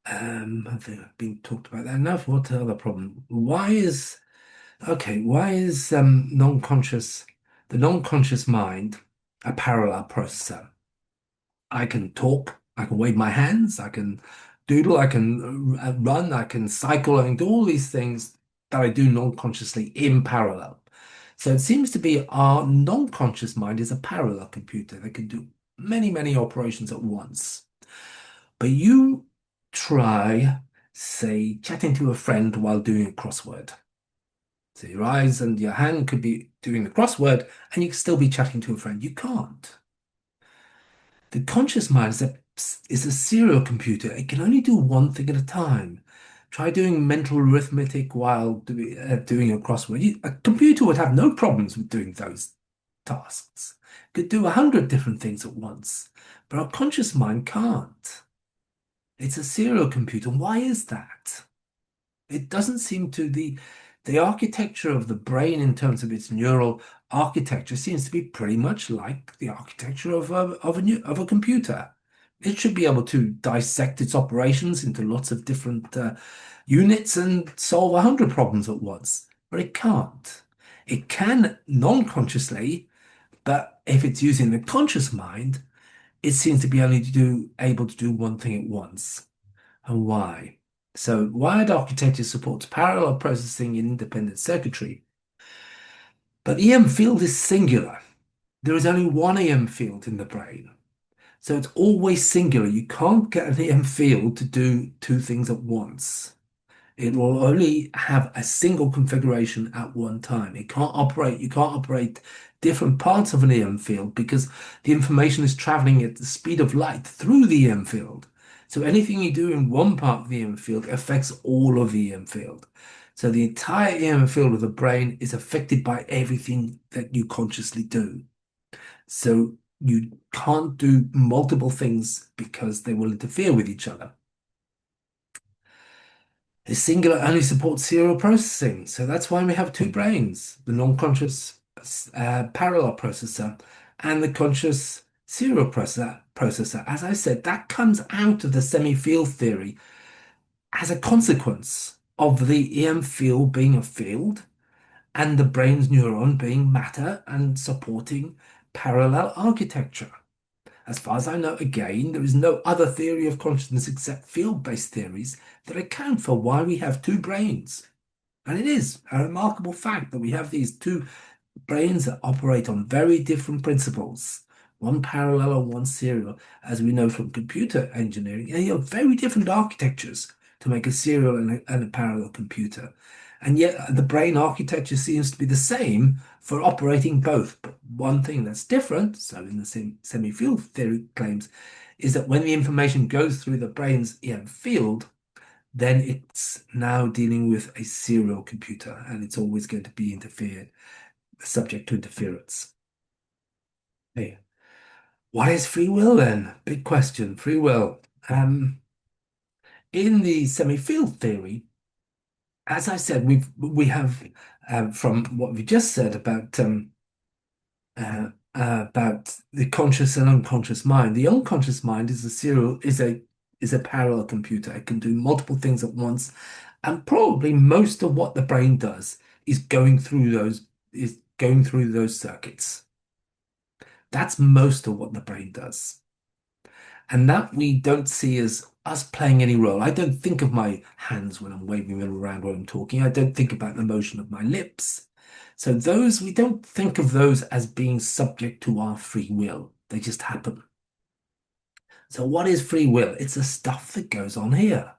I think I've been talked about that enough. What other problem? Why is the non-conscious mind a parallel processor? I can talk, I can wave my hands, I can doodle, I can run, I can cycle, I can do all these things that I do non-consciously in parallel. So it seems to be our non-conscious mind is a parallel computer that can do many, many operations at once. But you try, say, chatting to a friend while doing a crossword. So your eyes and your hand could be doing the crossword and you can still be chatting to a friend. You can't. The conscious mind is a serial computer. It can only do one thing at a time. Try doing mental arithmetic while doing a crossword. A computer would have no problems with doing those tasks. It could do 100 different things at once, but our conscious mind can't. It's a serial computer. Why is that? It doesn't seem to the architecture of the brain in terms of its neural architecture seems to be pretty much like the architecture of a computer. It should be able to dissect its operations into lots of different units and solve 100 problems at once, but it can't. It can non-consciously, but if it's using the conscious mind, it seems to be only able to do one thing at once. And why? So wired architecture supports parallel processing in independent circuitry. But EM field is singular. There is only one EM field in the brain. So it's always singular. You can't get an EM field to do two things at once. It will only have a single configuration at one time. You can't operate different parts of an EM field because the information is traveling at the speed of light through the EM field. So anything you do in one part of the EM field affects all of the EM field. So the entire EM field of the brain is affected by everything that you consciously do. So you can't do multiple things because they will interfere with each other. The singular only supports serial processing, so that's why we have two brains, the non-conscious parallel processor and the conscious serial processor. As I said, that comes out of the CEMI field theory as a consequence of the EM field being a field and the brain's neuron being matter and supporting parallel architecture. As far as I know, again, there is no other theory of consciousness except field-based theories that account for why we have two brains. And it is a remarkable fact that we have these two brains that operate on very different principles, one parallel and one serial, as we know from computer engineering. And you have very different architectures to make a serial and a parallel computer. And yet the brain architecture seems to be the same for operating both. But one thing that's different, so in the CEMI field theory claims, is that when the information goes through the brain's EM field, then it's now dealing with a serial computer and it's always going to be subject to interference. Hey, what is free will then? Big question, free will. In the CEMI field theory, as I said, we have from what we just said about the conscious and unconscious mind. The unconscious mind is a parallel computer. It can do multiple things at once, and probably most of what the brain does is going through those circuits. That's most of what the brain does. And that we don't see as us playing any role. I don't think of my hands when I'm waving them around when I'm talking. I don't think about the motion of my lips. So we don't think of those as being subject to our free will. They just happen. So what is free will? It's the stuff that goes on here.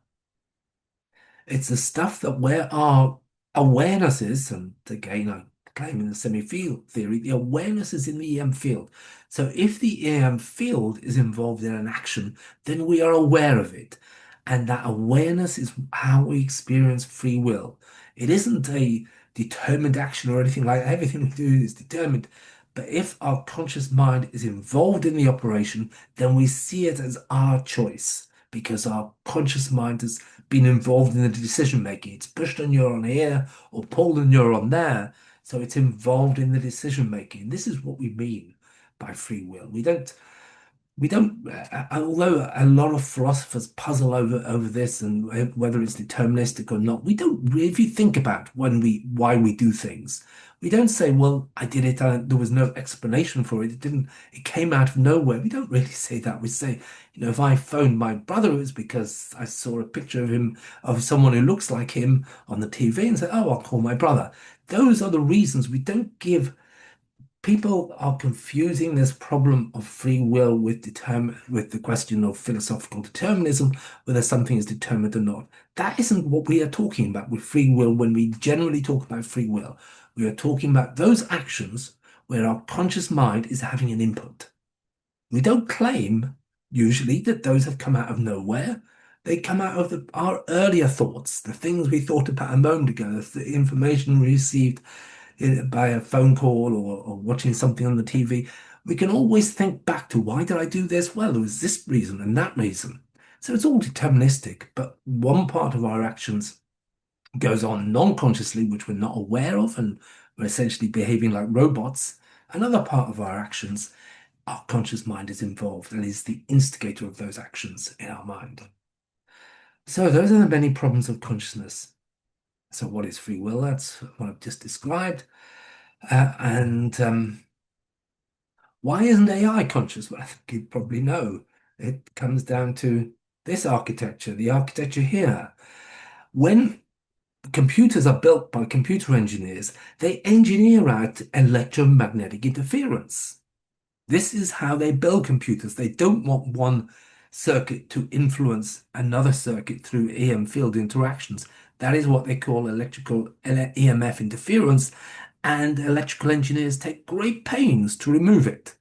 It's the stuff that where our awareness is, and again, I claim in the CEMI field theory, the awareness is in the EM field. So if the EM field is involved in an action, then we are aware of it. And that awareness is how we experience free will. It isn't a determined action or anything like that. Everything we do is determined. But if our conscious mind is involved in the operation, then we see it as our choice because our conscious mind has been involved in the decision making. It's pushed a neuron here or pulled a neuron there. So it's involved in the decision making. This is what we mean by free will. Although a lot of philosophers puzzle over this and whether it's deterministic or not, we don't really, if you think about why we do things, We don't say, well, I did it, there was no explanation for it. It came out of nowhere. We don't really say that. We say, if I phoned my brother, it was because I saw a picture of him, of someone who looks like him on the TV and say, oh, I'll call my brother. Those are the reasons we don't give. People are confusing this problem of free will with the question of philosophical determinism, whether something is determined or not. That isn't what we are talking about with free will when we generally talk about free will. We are talking about those actions where our conscious mind is having an input. We don't claim usually that those have come out of nowhere. They come out of our earlier thoughts, the things we thought about a moment ago, the information we received by a phone call or watching something on the TV. We can always think back to, why did I do this? Well, there was this reason and that reason. So it's all deterministic, but one part of our actions goes on non-consciously, which we're not aware of, and we're essentially behaving like robots. Another part of our actions, our conscious mind is involved and is the instigator of those actions in our mind. So those are the many problems of consciousness. So what is free will? That's what I've just described. And why isn't AI conscious? Well, I think you probably know. It comes down to this architecture, the architecture here. When computers are built by computer engineers, they engineer out electromagnetic interference. This is how they build computers. They don't want one circuit to influence another circuit through EM field interactions. That is what they call electrical EMF interference, and electrical engineers take great pains to remove it.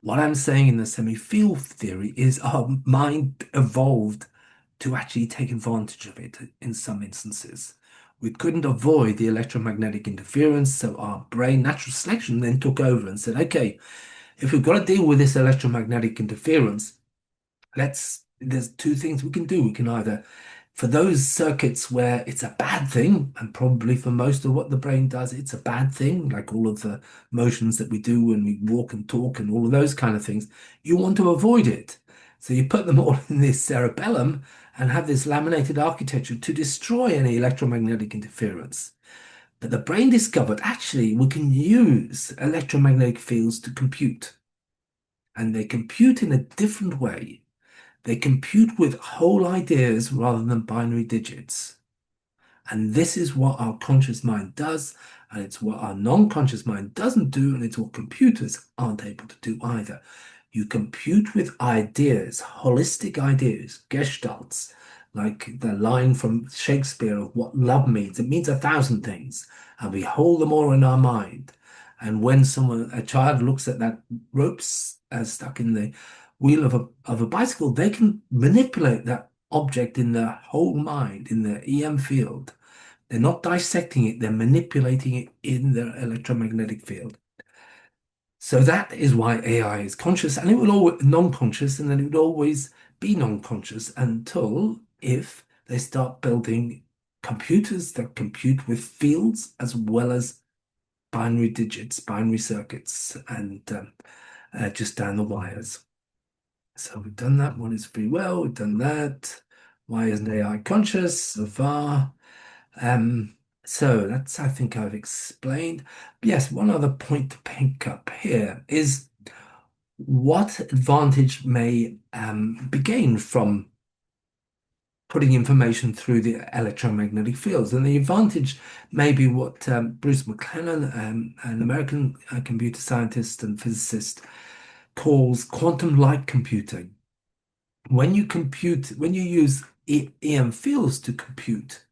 What I'm saying in the CEMI Field Theory is our mind evolved to actually take advantage of it in some instances. We couldn't avoid the electromagnetic interference, so our brain, natural selection, then took over and said, okay, if we've got to deal with this electromagnetic interference, there's two things we can do. We can either, for those circuits where it's a bad thing, and probably for most of what the brain does, it's a bad thing, like all of the motions that we do when we walk and talk and all of those kind of things, you want to avoid it. So you put them all in this cerebellum and have this laminated architecture to destroy any electromagnetic interference. But the brain discovered actually we can use electromagnetic fields to compute. And they compute in a different way. They compute with whole ideas rather than binary digits. And this is what our conscious mind does, and it's what our non-conscious mind doesn't do, and it's what computers aren't able to do either. You compute with ideas, holistic ideas, gestalts, like the line from Shakespeare of what love means. It means 1,000 things, and we hold them all in our mind. And when a child looks at that ropes stuck in the wheel of a bicycle, they can manipulate that object in their whole mind, in their EM field. They're not dissecting it, they're manipulating it in their electromagnetic field. So that is why AI is conscious, and it will always non-conscious, and then it would always be non-conscious until if they start building computers that compute with fields as well as binary digits, binary circuits, and just down the wires. So we've done that. What is free will? We've done that. Why isn't AI conscious so far? So that's, I think I've explained. Yes, one other point to pick up here is what advantage may be gained from putting information through the electromagnetic fields. And the advantage may be what Bruce McLennan, an American computer scientist and physicist, calls quantum-like computing. When you use EM fields to compute,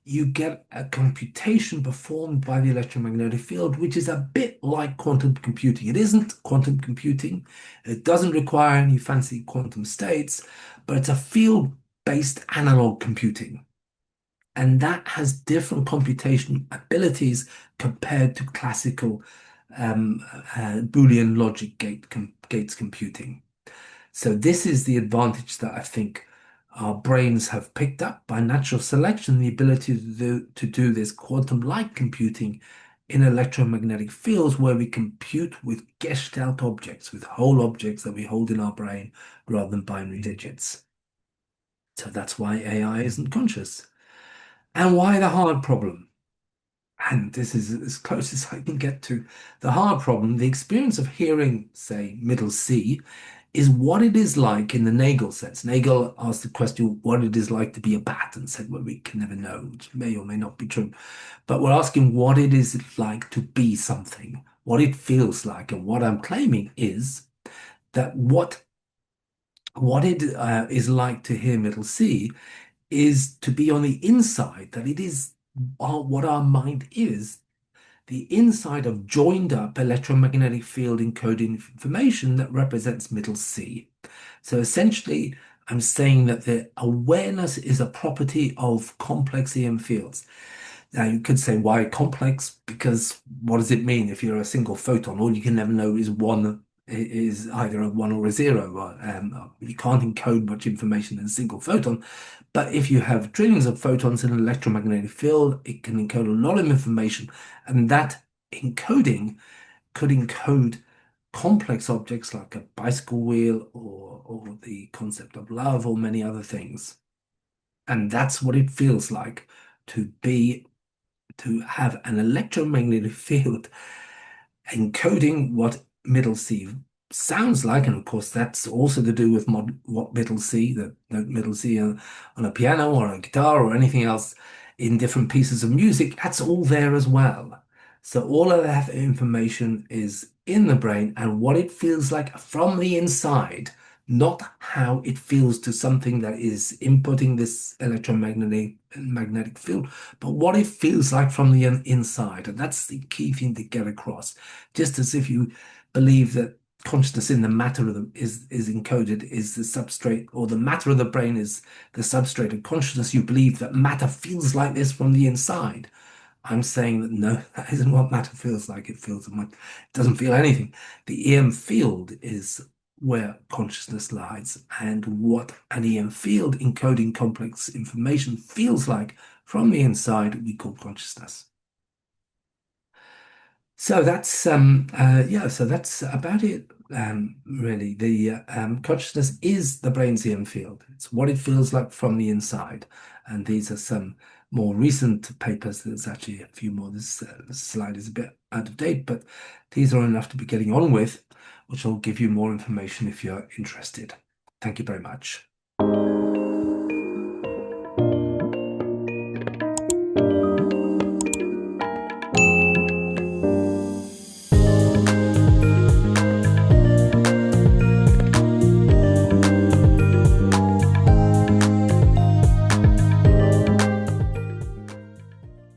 you get a computation performed by the electromagnetic field, which is a bit like quantum computing. It isn't quantum computing. It doesn't require any fancy quantum states, but it's a field-based analog computing. And that has different computation abilities compared to classical Boolean logic gates computing. So this is the advantage that I think our brains have picked up by natural selection, the ability to do this quantum-like computing in electromagnetic fields where we compute with gestalt objects, with whole objects that we hold in our brain rather than binary digits. So that's why AI isn't conscious. And why the hard problem? and this is as close as I can get to the hard problem. The experience of hearing, say, middle C, is what it is like in the Nagel sense. Nagel asked the question, what it is like to be a bat, and said, well, we can never know, which may or may not be true. But we're asking what it is like to be something, what it feels like. And what I'm claiming is that what it is like to hear middle C is to be on the inside, that it is what our mind is, the inside of joined up electromagnetic field encoding information that represents middle C. So essentially, I'm saying that the awareness is a property of complex EM fields. Now, you could say, why complex? Because what does it mean if you're a single photon? All you can never know is one is either a one or a zero. You can't encode much information in a single photon. But if you have trillions of photons in an electromagnetic field, it can encode a lot of information. And that encoding could encode complex objects like a bicycle wheel or the concept of love or many other things. And that's what it feels like to be to have an electromagnetic field encoding what middle C sounds like. And of course, that's also to do with what middle C, the note middle C on a piano or a guitar or anything else in different pieces of music. That's all there as well. So all of that information is in the brain and what it feels like from the inside, not how it feels to something that is inputting this magnetic field, but what it feels like from the inside. And that's the key thing to get across. Just as if you believe that consciousness in the matter of is encoded, is the substrate, or the matter of the brain is the substrate of consciousness, you believe that matter feels like this from the inside. I'm saying that no, that isn't what matter feels like. It doesn't feel anything. The EM field is where consciousness lies, and what an EM field encoding complex information feels like from the inside, we call consciousness. So that's yeah, so that's about it. Really, the consciousness is the brain's EM field. It's what it feels like from the inside, and these are some more recent papers. There's actually a few more. This slide is a bit out of date, but these are enough to be getting on with, which will give you more information if you're interested. Thank you very much.